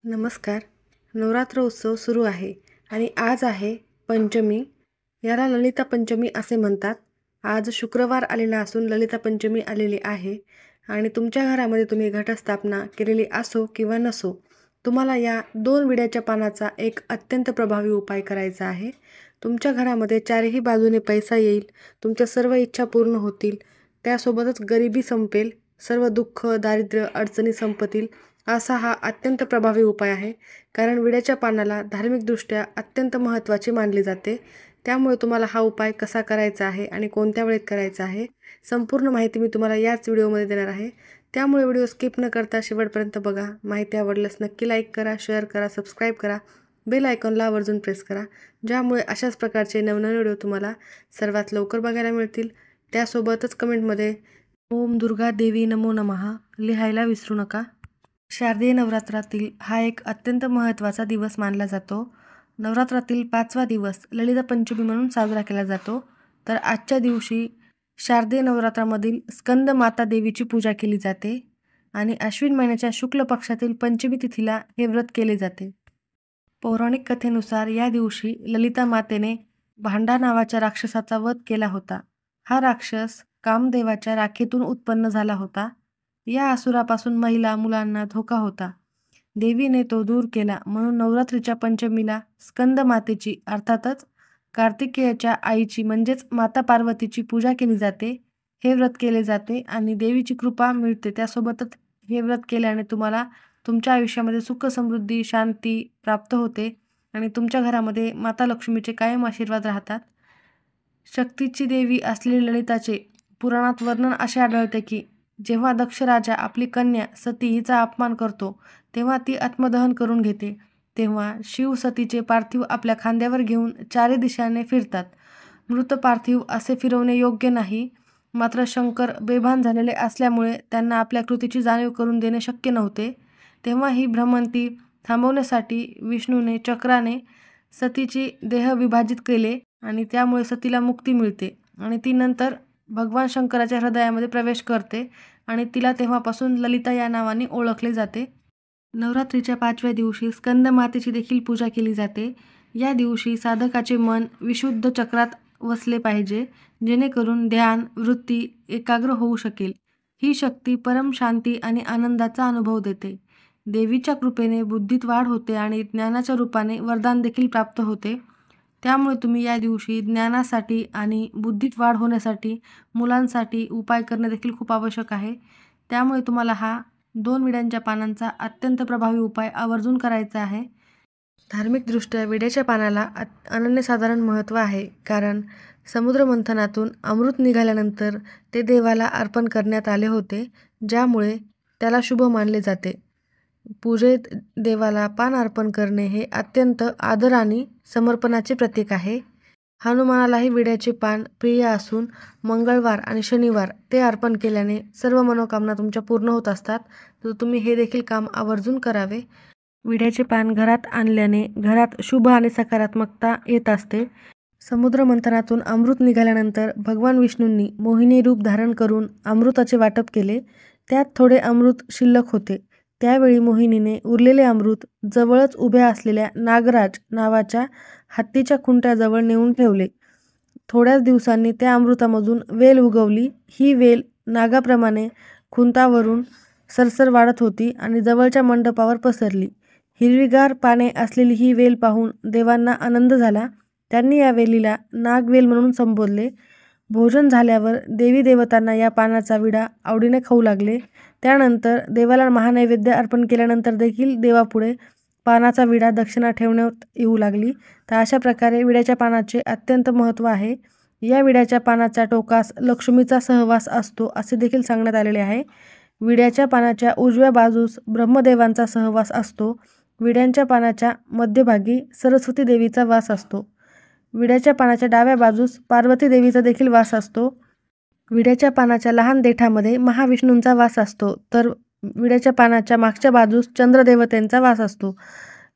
नमस्कार. नवरात्र उत्सव सुरू आहे आणि आज आहे पंचमी. याला ललिता पंचमी असे म्हणतात. आज शुक्रवार आलेला असून ललिता पंचमी आलेली आहे आणि तुमच्या घरामध्ये तुम्ही घटस्थापना केलेली असो किंवा नसो, तुम्हाला या 2 विड्याच्या पानाचा एक अत्यंत प्रभावी उपाय करायचा आहे. तुमच्या घरामध्ये चारही बाजूने पैसा येईल, तुमच्या सर्व इच्छा पूर्ण होतील, त्यासोबतच गरिबी संपेल, सर्व दुःख, दारिद्र्य, अडचणी संपतील, असा हा अत्यंत प्रभावी उपाय आहे. कारण विड्याच्या पानाला धार्मिकदृष्ट्या अत्यंत महत्त्वाचे मानले जाते. त्यामुळे तुम्हाला हा उपाय कसा करायचा आहे आणि कोणत्या वेळेत करायचा आहे, संपूर्ण माहिती मी तुम्हाला याच व्हिडिओमध्ये देणार आहे. त्यामुळे व्हिडिओ स्किप न करता शेवटपर्यंत बघा. माहिती आवडल्यास नक्की लाईक करा, शेअर करा, सबस्क्राईब करा, बेल आयकॉनला आवर्जून प्रेस करा, ज्यामुळे अशाच प्रकारचे नवनवीन व्हिडिओ तुम्हाला सर्वात लवकर बघायला मिळतील. त्यासोबतच कमेंटमध्ये ओम दुर्गा देवी नमो नमः लिहायला विसरू नका. शारदीय नवरात्रातील हा एक अत्यंत महत्त्वाचा दिवस मानला जातो. नवरात्रातील 5वा दिवस ललिता पंचमी म्हणून साजरा केला जातो. तर आजच्या दिवशी शारदीय नवरात्रामधील स्कंद माता देवीची पूजा केली जाते आणि अश्विन महिन्याच्या शुक्ल पक्षातील पंचमी तिथीला हे व्रत केले जाते. पौराणिक कथेनुसार या दिवशी ललिता मातेने भांडा नावाच्या राक्षसाचा वध केला होता. हा राक्षस कामदेवाच्या राखेतून उत्पन्न झाला होता. या असुरापासून महिला मुलांना धोका होता. देवीने तो दूर केला म्हणून नवरात्रीच्या पंचमीला स्कंद मातेची अर्थातच कार्तिकेयाच्या आईची म्हणजेच माता पार्वतीची पूजा केली जाते. हे व्रत केले जाते आणि देवीची कृपा मिळते. त्यासोबतच हे व्रत केल्याने तुम्हाला तुमच्या आयुष्यामध्ये सुख, समृद्धी, शांती प्राप्त होते आणि तुमच्या घरामध्ये माता लक्ष्मीचे कायम आशीर्वाद राहतात. शक्तीची देवी असलेली ललिताचे पुराणात वर्णन असे आढळते की जेव्हा दक्ष राजा आपली कन्या सती हिचा अपमान करतो तेव्हा ती आत्मदहन करून घेते. तेव्हा शिव सतीचे पार्थिव आपल्या खांद्यावर घेऊन चारी दिशाने फिरतात. मृत पार्थिव असे फिरवणे योग्य नाही, मात्र शंकर बेभान झालेले असल्यामुळे त्यांना आपल्या कृतीची जाणीव करून देणे शक्य नव्हते. तेव्हा ही भ्रमंती थांबवण्यासाठी विष्णूने चक्राने सतीची देह विभाजित केले आणि त्यामुळे सतीला मुक्ती मिळते आणि ती नंतर भगवान शंकराच्या हृदयामध्ये प्रवेश करते आणि तिला तेव्हापासून ललिता या नावाने ओळखले जाते. नवरात्रीच्या 5व्या दिवशी स्कंद मातेची देखील पूजा केली जाते. या दिवशी साधकाचे मन विशुद्ध चक्रात वसले पाहिजे, जेणेकरून ध्यान वृत्ती एकाग्र होऊ शकेल. ही शक्ती परम शांती आणि आनंदाचा अनुभव देते. देवीच्या कृपेने बुद्धीत वाढ होते आणि ज्ञानाच्या रूपाने वरदान देखील प्राप्त होते. त्यामुळे तुम्ही या दिवशी ज्ञानासाठी आणि बुद्धीत वाढ होण्यासाठी मुलांसाठी उपाय करणे देखील खूप आवश्यक आहे. त्यामुळे तुम्हाला हा 2 विड्यांच्या पानांचा अत्यंत प्रभावी उपाय आवर्जून करायचा आहे. धार्मिकदृष्ट्या विड्याच्या पानाला अनन्यसाधारण महत्त्व आहे. कारण समुद्रमंथनातून अमृत निघाल्यानंतर ते देवाला अर्पण करण्यात आले होते, ज्यामुळे त्याला शुभ मानले जाते. पूजेत देवाला पान अर्पण करणे हे अत्यंत आदर आणि समर्पणाचे प्रतीक आहे. हनुमानालाही विड्याचे पान प्रिय असून मंगळवार आणि शनिवार ते अर्पण केल्याने सर्व मनोकामना तुमच्या पूर्ण होत असतात. तर तुम्ही हे देखील काम आवर्जून करावे. विड्याचे पान घरात आणल्याने घरात शुभ आणि सकारात्मकता येत असते. समुद्रमंथनातून अमृत निघाल्यानंतर भगवान विष्णूंनी मोहिनी रूप धारण करून अमृताचे वाटप केले. त्यात थोडे अमृत शिल्लक होते. त्यावेळी मोहिनीने उरलेले अमृत जवळच उभ्या असलेल्या नागराज नावाच्या हत्तीच्या खुंट्याजवळ नेऊन ठेवले. थोड्याच दिवसांनी त्या अमृतामधून वेल उगवली. ही वेल नागाप्रमाणे खुंतावरून सरसर वाढत होती आणि जवळच्या मंडपावर पसरली. हिरवीगार पाने असलेली ही वेल पाहून देवांना आनंद झाला. त्यांनी या वेलीला नागवेल म्हणून संबोधले. भोजन झाल्यावर देवी देवतांना या पानाचा विडा आवडीने खाऊ लागले. त्यानंतर देवाला महानैवेद्य अर्पण केल्यानंतर देखील देवापुढे पानाचा विडा दक्षिणा ठेवण्यात येऊ लागली. तर अशा प्रकारे विड्याच्या पानाचे अत्यंत महत्त्व आहे. या विड्याच्या पानाच्या टोकास लक्ष्मीचा सहवास असतो असे देखील सांगण्यात आलेले आहे. विड्याच्या पानाच्या उजव्या बाजूस ब्रह्मदेवांचा सहवास असतो. विड्यांच्या पानाच्या मध्यभागी सरस्वती देवीचा वास असतो. विड्याच्या पानाच्या डाव्या बाजूस पार्वती देवीचा देखील वास असतो. विड्याच्या पानाच्या लहान देठामध्ये महाविष्णूंचा वास असतो. तर विड्याच्या पानाच्या मागच्या बाजूस चंद्रदेवतेंचा वास असतो.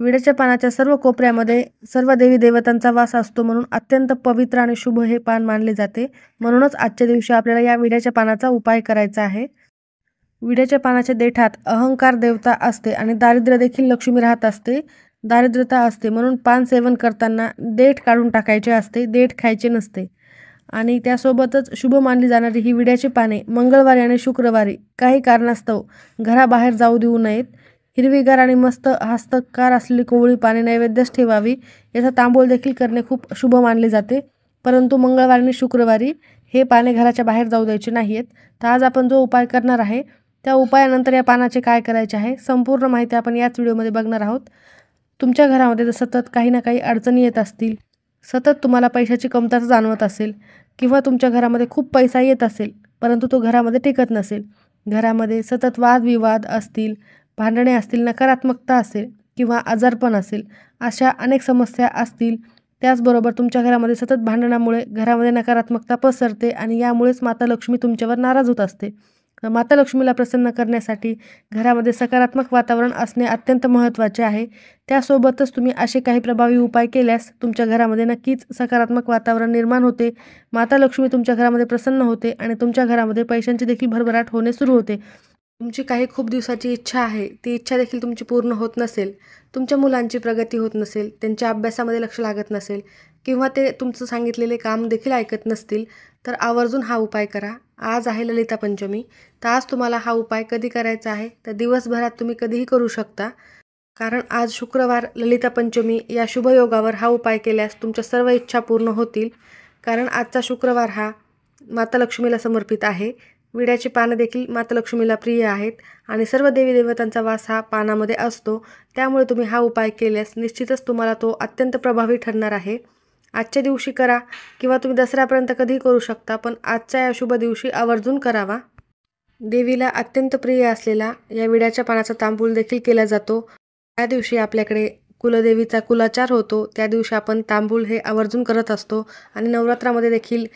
विड्याच्या पानाच्या सर्व कोपऱ्यामध्ये सर्व देवी देवतांचा वास असतो. म्हणून अत्यंत पवित्र आणि शुभ हे पान मानले जाते. म्हणूनच आजच्या दिवशी आपल्याला या विड्याच्या पानाचा उपाय करायचा आहे. विड्याच्या पानाच्या देठात अहंकार देवता असते आणि दारिद्र्य देखील लक्ष्मी राहत असते, दारिद्र्यता असते. म्हणून पान सेवन करताना देठ काढून टाकायचे असते, देठ खायचे नसते. आणि त्यासोबतच शुभ मानली जाणारी ही विड्याची पाने मंगळवारी आणि शुक्रवारी काही कारणास्तव घराबाहेर जाऊ देऊ नयेत. हिरवीगार आणि मस्त हस्तकार असलेली कोवळी पाने नैवेद्यास ठेवावी. याचा तांबूळ देखील करणे खूप शुभ मानले जाते. परंतु मंगळवारी आणि शुक्रवारी हे पाने घराच्या बाहेर जाऊ द्यायचे नाहीत. तर आज आपण जो उपाय करणार आहे त्या उपायानंतर या पानाचे काय करायचे आहे संपूर्ण माहिती आपण याच व्हिडिओमध्ये बघणार आहोत. तुमच्या घरामध्ये जर सतत काही ना काही अडचणी येत असतील, सतत तुम्हाला पैशाची कमतरता जाणवत असेल किंवा तुमच्या घरामध्ये खूप पैसा येत असेल परंतु तो घरामध्ये टिकत नसेल, घरामध्ये सतत वादविवाद असतील, भांडणे असतील, नकारात्मकता असेल किंवा आजारपण असेल, अशा अनेक समस्या असतील. त्याचबरोबर तुमच्या घरामध्ये सतत भांडणामुळे घरामध्ये नकारात्मकता पसरते आणि यामुळेच माता लक्ष्मी तुमच्यावर नाराज होत असते. माता लक्ष्मीला प्रसन्न करण्यासाठी घरामध्ये सकारात्मक वातावरण असणे अत्यंत महत्त्वाचे आहे. त्यासोबतच तुम्ही असे काही प्रभावी उपाय केल्यास तुमच्या घरामध्ये नक्कीच सकारात्मक वातावरण निर्माण होते, माता लक्ष्मी तुमच्या घरामध्ये प्रसन्न होते आणि तुमच्या घरामध्ये पैशांची देखील भरभराट होणे सुरू होते. तुमची काही खूप दिवसाची इच्छा आहे, ती इच्छा देखील तुमची पूर्ण होत नसेल, तुमच्या मुलांची प्रगती होत नसेल, त्यांच्या अभ्यासामध्ये लक्ष लागत नसेल किंवा ते तुमचं सांगितलेले काम देखील ऐकत नसतील, तर आवर्जून हा उपाय करा. आज आहे ललिता पंचमी, तर आज तुम्हाला हा उपाय कधी करायचा आहे तर दिवसभरात तुम्ही कधीही करू शकता. कारण आज शुक्रवार ललिता पंचमी या शुभयोगावर हा उपाय केल्यास तुमच्या सर्व इच्छा पूर्ण होतील. कारण आजचा शुक्रवार हा माता लक्ष्मीला समर्पित आहे. विड्याची पानं देखील माता लक्ष्मीला प्रिय आहेत आणि सर्व देवी देवतांचा वास हा पानामध्ये असतो. त्यामुळे तुम्ही हा उपाय केल्यास निश्चितच तुम्हाला तो अत्यंत प्रभावी ठरणार आहे. आजच्या दिवशी करा किंवा तुम्ही दसऱ्यापर्यंत कधीही करू शकता, पण आजच्या या शुभ दिवशी आवर्जून करावा. देवीला अत्यंत प्रिय असलेला या विड्याच्या पानाचा तांबूळ देखील केला जातो. त्या दिवशी आपल्याकडे कुलदेवीचा कुलाचार होतो, त्या दिवशी आपण तांबूळ हे आवर्जून करत असतो आणि नवरात्रामध्ये देखील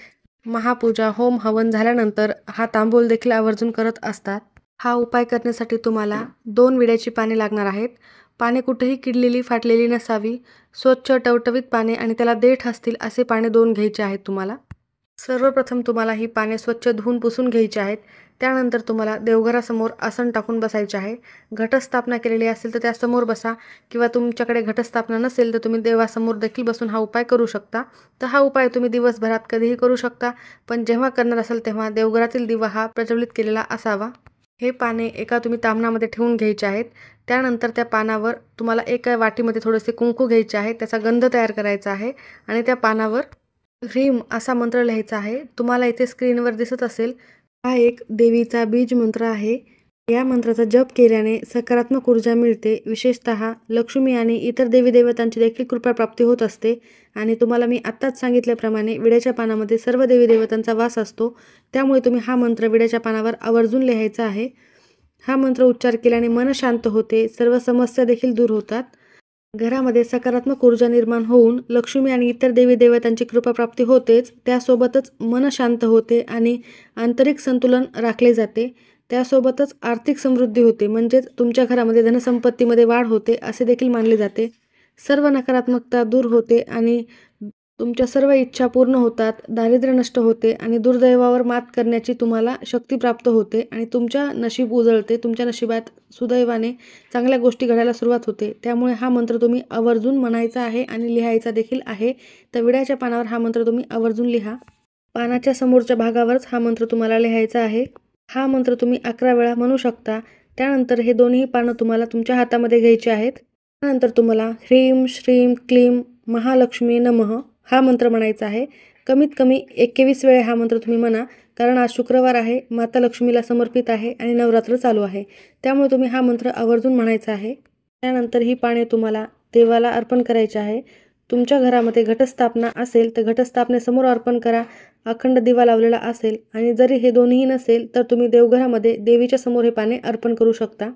महापूजा होम हवन झाल्यानंतर हा तांबूळ देखील आवर्जून करत असतात. हा उपाय करण्यासाठी तुम्हाला 2 विड्याची पाने लागणार आहेत. पाने कुठेही किडलेली फाटलेली नसावी, स्वच्छ टवटवीत पाने आणि त्याला देठ असतील असे पाने 2 घ्यायचे आहेत तुम्हाला. सर्वप्रथम तुम्हाला ही पाने स्वच्छ धुवून पुसून घ्यायची आहेत. त्यानंतर तुम्हाला देवघरासमोर आसन टाकून बसायचे आहे. घटस्थापना केलेली असेल तर त्यासमोर बसा किंवा तुमच्याकडे घटस्थापना नसेल तर तुम्ही देवासमोर देखील बसून हा उपाय करू शकता. तर हा उपाय तुम्ही दिवसभरात कधीही करू शकता, पण जेव्हा करणार असाल तेव्हा देवघरातील दिवा हा प्रज्वलित केलेला असावा. हे पाने एका तुम्ही ताम्हणामध्ये ठेवून घ्यायचे आहेत. त्यानंतर त्या पानावर तुम्हाला एका वाटीमध्ये थोडेसे कुंकू घ्यायचे आहे, त्याचा गंध तयार करायचा आहे आणि त्या पानावर ह्रीम असा मंत्र लिहायचा आहे. तुम्हाला इथे स्क्रीनवर दिसत असेल, हा एक देवीचा बीज मंत्र आहे. या मंत्राचा जप केल्याने सकारात्मक ऊर्जा मिळते. विशेषतः लक्ष्मी आणि इतर देवी देवतांची देखील कृपाप्राप्ती होत असते. आणि तुम्हाला मी आत्ताच सांगितल्याप्रमाणे विड्याच्या पानामध्ये सर्व देवी देवतांचा वास असतो. त्यामुळे तुम्ही हा मंत्र विड्याच्या पानावर आवर्जून लिहायचा आहे. हा मंत्र उच्चार केल्याने मन शांत होते, सर्व समस्या देखील दूर होतात. घरामध्ये सकारात्मक ऊर्जा निर्माण होऊन लक्ष्मी आणि इतर देवी देवतांची कृपाप्राप्ती होतेच, त्यासोबतच मन शांत होते आणि आंतरिक संतुलन राखले जाते. त्यासोबतच आर्थिक समृद्धी होते, म्हणजेच तुमच्या घरामध्ये धनसंपत्तीमध्ये वाढ होते असे देखील मानले जाते. सर्व नकारात्मकता दूर होते आणि तुमच्या सर्व इच्छा पूर्ण होतात, दारिद्र्य नष्ट होते आणि दुर्दैवावर मात करण्याची तुम्हाला शक्ती प्राप्त होते आणि तुमच्या नशीब उजळते. तुमच्या नशिबात सुदैवाने चांगल्या गोष्टी घडायला सुरुवात होते. त्यामुळे हा मंत्र तुम्ही आवर्जून म्हणायचा आहे आणि लिहायचा देखील आहे. तर विड्याच्या पानावर हा मंत्र तुम्ही आवर्जून लिहा. पानाच्या समोरच्या भागावरच हा मंत्र तुम्हाला लिहायचा आहे. हा मंत्र तुम्ही 11 वेळा म्हणू शकता. त्यानंतर हे दोन्ही पानं तुम्हाला तुमच्या हातामध्ये घ्यायचे आहेत. त्यानंतर तुम्हाला ह्रीं श्रीं क्लीं महालक्ष्मी नमः हा मंत्र म्हणायचा आहे. कमीत कमी 21 वेळा हा मंत्र तुम्ही म्हणा, कारण आज शुक्रवार आहे, माता लक्ष्मीला समर्पित आहे आणि नवरात्र चालू आहे. त्यामुळे तुम्ही हा मंत्र आवर्जून म्हणायचा आहे. त्यानंतर ही पाने तुम्हाला देवाला अर्पण करायची आहे. तुमच्या घरामध्ये घटस्थापना असेल तर घटस्थापनेसमोर अर्पण करा. अखंड दिवा लावलेला असेल आणि जरी हे दोन्हीही नसेल तर तुम्ही देवघरामध्ये देवीच्या समोर हे पाने अर्पण करू शकता.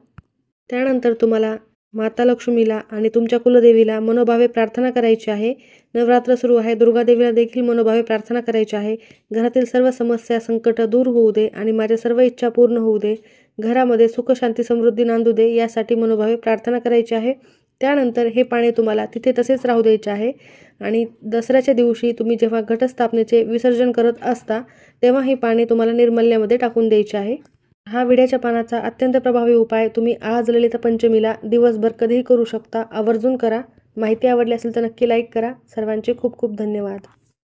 त्यानंतर तुम्हाला माता लक्ष्मीला आणि तुमच्या कुलदेवीला मनोभावे प्रार्थना करायची आहे. नवरात्र सुरू आहे, दुर्गादेवीला देखील मनोभावे प्रार्थना करायची आहे. घरातील सर्व समस्या संकट दूर होऊ दे आणि माझ्या सर्व इच्छा पूर्ण होऊ दे, घरामध्ये सुख शांती समृद्धी नांदू दे यासाठी मनोभावे प्रार्थना करायची आहे. त्यानंतर हे पाने तुम्हाला तिथे तसेच राहू द्यायचे आहे आणि दसऱ्याच्या दिवशी तुम्ही जेव्हा घटस्थापनेचे विसर्जन करत असता तेव्हा ही पाने तुम्हाला निर्मल्यामध्ये टाकून द्यायची आहे. हा विड्याच्या पानाचा अत्यंत प्रभावी उपाय तुम्ही आज ललिता पंचमीला दिवसभर कधीही करू शकता. आवर्जून करा. माहिती आवडली असेल तर नक्की लाईक करा. सर्वांचे खूप खूप धन्यवाद.